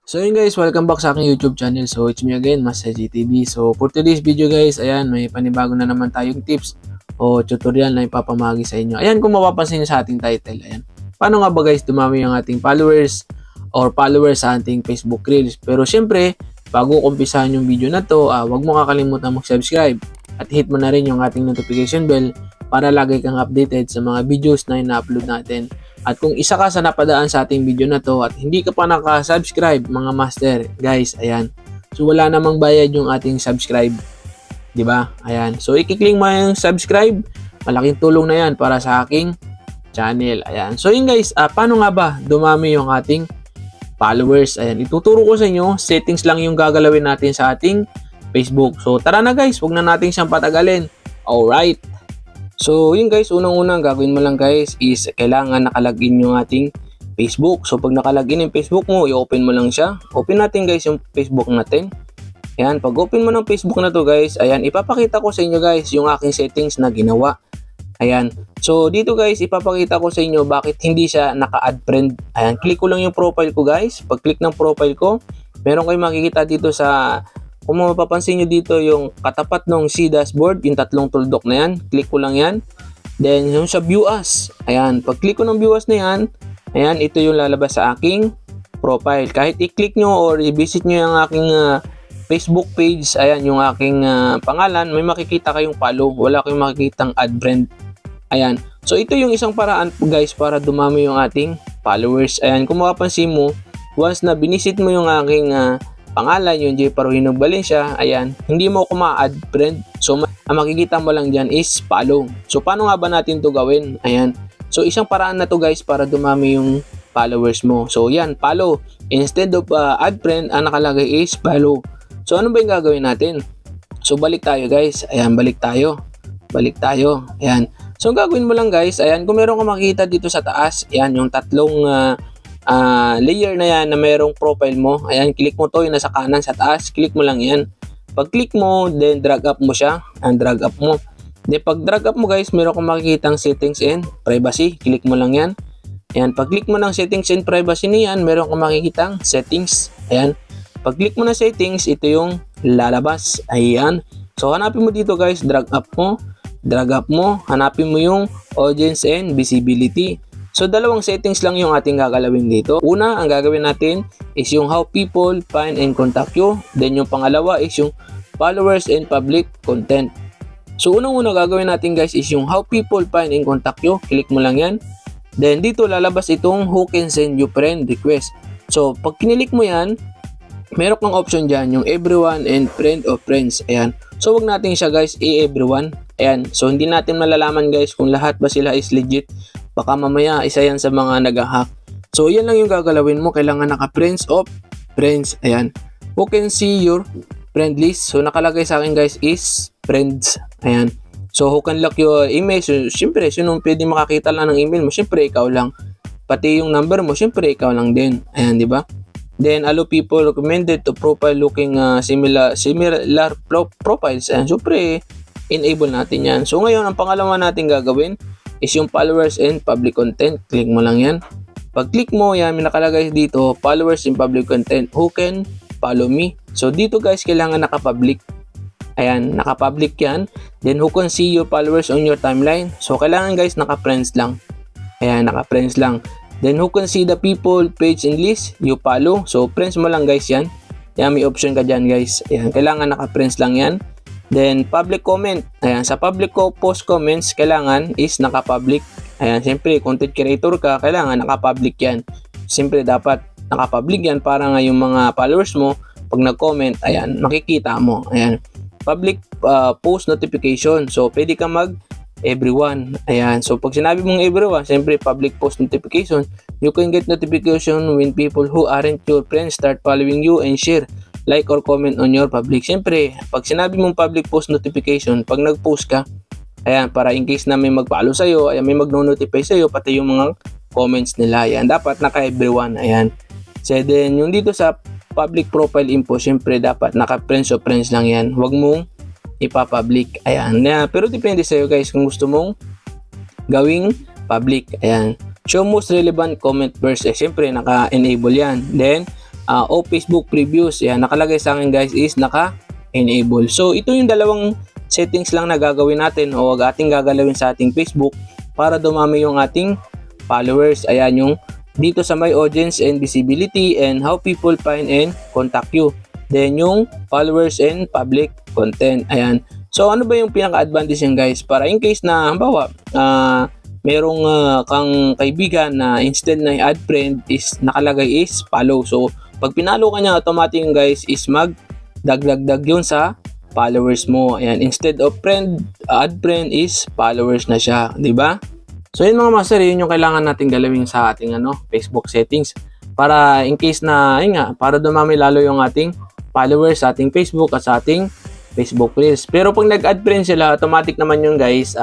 So yun guys, welcome back sa aking YouTube channel. So it's me again, Master GTV. So for today's video guys, ayan, may panibago na naman tayong tips o tutorial na ipapamahagi sa inyo. Ayan, kung mapapansin nyo sa ating title, ayan. Paano nga ba guys dumami yung ating followers sa ating Facebook Reels? Pero syempre, bago kumpisahan yung video na to, wag mo kakalimutan mag-subscribe at hit mo na rin yung ating notification bell para lagi kang updated sa mga videos na ina-upload natin. At kung isa ka sa napadaan sa ating video na to at hindi ka pa naka-subscribe mga master, guys, ayan. So wala namang bayad yung ating subscribe, 'di ba? Ayan. So i-click mo yung subscribe. Malaking tulong na 'yan para sa aking channel. Ayan. So yun guys, paano nga ba dumami yung ating followers? Ayan, ituturo ko sa inyo. Settings lang yung gagalawin natin sa ating Facebook. So tara na guys, wag na natin siyang patagalin. Alright. So yun guys, unang-unang gagawin mo lang guys is kailangan nakalagin yung ating Facebook. So pag nakalagin yung Facebook mo, i-open mo lang siya. Open natin guys yung Facebook natin. Ayan, pag open mo ng Facebook na to guys, ayan, ipapakita ko sa inyo guys yung aking settings na ginawa. Ayan, so dito guys, ipapakita ko sa inyo bakit hindi siya naka-add friend. Ayan, click ko lang yung profile ko guys. Pag click ng profile ko, meron kayong makikita dito sa... Kung mapapansin nyo dito yung katapat ng C dashboard, yung tatlong tuldok na yan, click ko lang yan. Then yung sa view as, ayan, pag click ko ng view as na yan, ayan, ito yung lalabas sa aking profile. Kahit i-click nyo or i-visit nyo yung aking Facebook page, ayan, yung aking pangalan, may makikita kayong follow, wala kayong makikitang add friend. Ayan, so ito yung isang paraan guys para dumami yung ating followers. Ayan, kung mapapansin mo, once na binisit mo yung aking pangalan, yung J. Paruhinog Valencia, ayan, hindi mo ako ma-add friend. So, ang makikita mo lang dyan is follow. So, paano nga ba natin to gawin? Ayan. So, isang paraan na to guys para dumami yung followers mo. So, yan, follow. Instead of add friend, ang nakalagay is follow. So, ano ba yung gagawin natin? So, balik tayo guys. Ayan, balik tayo. Balik tayo. Ayan. So, ang gagawin mo lang guys, ayan, kung meron ka makikita dito sa taas, ayan, yung tatlong layer na yan na mayroong profile mo, ayan, click mo to yung nasa kanan sa taas, click mo lang yan. Pag click mo, then drag up mo siya, and drag up mo. Then pag drag up mo guys, meron kang makikitang settings and privacy, click mo lang yan. Ayan, pag click mo ng settings and privacy niyan, meron kang makikitang settings. Ayan, pag click mo na settings, ito yung lalabas. Ayan, so hanapin mo dito guys, drag up mo, hanapin mo yung audience and visibility. So, dalawang settings lang yung ating gagalawin dito. Una, ang gagawin natin is yung how people find and contact you. Then, yung pangalawa is yung followers and public content. So, unang-una gagawin natin guys is yung how people find and contact you. Click mo lang yan. Then, dito lalabas itong who can send you friend request. So, pag kinilik mo yan, meron kang option dyan, yung everyone and friend of friends. Ayan. So, wag natin siya guys i-everyone. Ayan. So, hindi natin malalaman guys kung lahat ba sila is legit. Baka mamaya isa yan sa mga nag-hack. So, yan lang yung gagalawin mo. Kailangan naka-friends of friends. Ayan. Who can see your friend list? So, nakalagay sa akin guys is friends. Ayan. So, who can lock your email? So, syempre, sino pwede makakita lang ng email mo? Syempre, ikaw lang. Pati yung number mo, syempre, ikaw lang din. Ayan, di ba? Then, allow people recommended to profile looking similar profiles. Ayan, syempre, enable natin yan. So, ngayon, ang pangalawa natin gagawin is yung followers and public content. Click mo lang yan. Pag click mo yan, may nakalagay dito followers and public content. Who can follow me? So dito guys, kailangan naka-public. Ayan, naka-public yan. Then who can see your followers on your timeline? So kailangan guys, naka-friends lang. Ayan, naka-friends lang. Then who can see the people page and list you follow? So friends mo lang guys yan. Ayan, may option ka dyan guys. Ayan, kailangan naka-friends lang yan. Then, public comment. Ayan, sa public post comments, kailangan is naka-public. Ayan, siyempre, content creator ka, kailangan naka-public yan. Siyempre, dapat naka-public yan para nga yung mga followers mo, pag nag-comment, ayan, makikita mo. Ayan, public post notification. So, pwede ka mag-everyone. Ayan, so pag sinabi mong everyone, siyempre, public post notification, you can get notification when people who aren't your friends start following you and share, like or comment on your public. Siyempre, pag sinabi mong public post notification, pag nag-post ka, ayan, para in case na may mag-follow sa'yo, ayan, may mag-notify sa'yo, pati yung mga comments nila, ayan, dapat naka-everyone, ayan. So then, yung dito sa public profile info, siyempre, dapat naka-friends o friends lang yan. Huwag mong ipa-public, ayan. Pero depende sa'yo guys, kung gusto mong gawing public, ayan. Show most relevant comment first, siyempre, naka-enable yan. Then, o Facebook previews. Yan, nakalagay sa akin guys is naka-enable. So ito yung dalawang settings lang na gagawin natin o ating gagalawin sa ating Facebook para dumami yung ating followers. Ayan yung dito sa my audience and visibility and how people find and contact you. Then yung followers and public content. Ayan. So ano ba yung pinaka-advantage yan guys? Para in case na halimbawa merong kang kaibigan na instead na add friend is nakalagay is follow. So pag pinalo ka niya, automatic yung guys is magdagdag yun sa followers mo. Ayan, instead of friend, add friend is followers na siya, di ba? So yun mga master, yun yung kailangan natin galawin sa ating Facebook settings para in case na yun nga, para dumami lalo yung ating followers sa ating Facebook at sa ating Facebook Reels. Pero pag nag-add friend sila, automatic naman yun guys,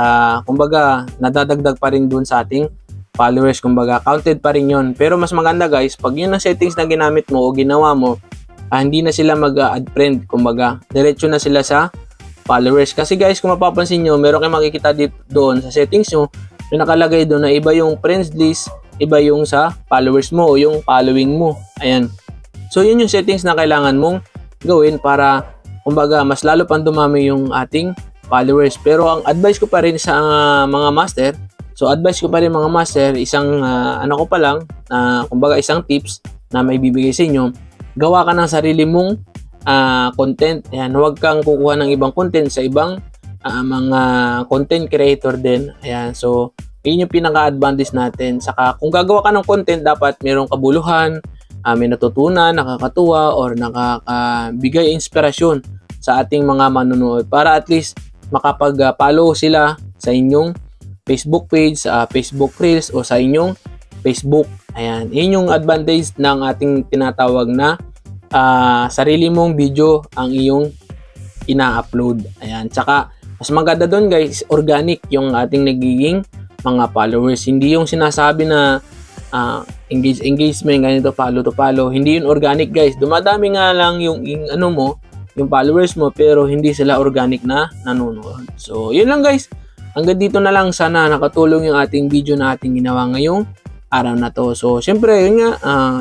kumbaga nadadagdag pa rin dun sa ating followers, kumbaga counted pa rin yun. Pero mas maganda guys, pag yun ang settings na ginamit mo o ginawa mo, hindi na sila mag-add friend, kumbaga diretso na sila sa followers. Kasi guys, kung mapapansin nyo, meron kayong makikita dito doon sa settings nyo, yung nakalagay doon na iba yung friends list, iba yung sa followers mo o yung following mo. Ayan. So yun yung settings na kailangan mong gawin para kumbaga mas lalo pang dumami yung ating followers. Pero ang advice ko pa rin sa mga master, mga master, isang ko pa lang, kumbaga isang tips na may bibigay sa inyo, gawa ka ng sarili mong content. Ayan, huwag kang kukuha ng ibang content sa ibang mga content creator din. Ayan, so yun yung pinaka-advantage natin. Saka kung gagawa ka ng content, dapat mayroong kabuluhan, may natutunan, nakakatuwa, or nakakabigay inspirasyon sa ating mga manunood para at least makapag-follow sila sa inyong Facebook page, Facebook Reels o sa inyong Facebook. Ayan, yun yung advantage ng ating tinatawag na sarili mong video ang iyong ina-upload. Ayan, tsaka mas maganda doon guys, organic yung ating nagiging mga followers. Hindi yung sinasabi na engagement, ganito, follow to follow. Hindi yun organic guys. Dumadami nga lang yung followers mo pero hindi sila organic na nanonood. So, yun lang guys. Hanggang dito na lang, sana nakatulong yung ating video na ating ginawa ngayong araw na to. So, syempre, yun nga,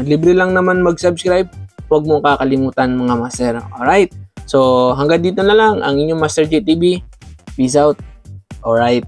libre lang naman mag-subscribe. Huwag mong kakalimutan mga master. Alright? So, hanggang dito na lang ang inyong Master JTV. Peace out. Alright.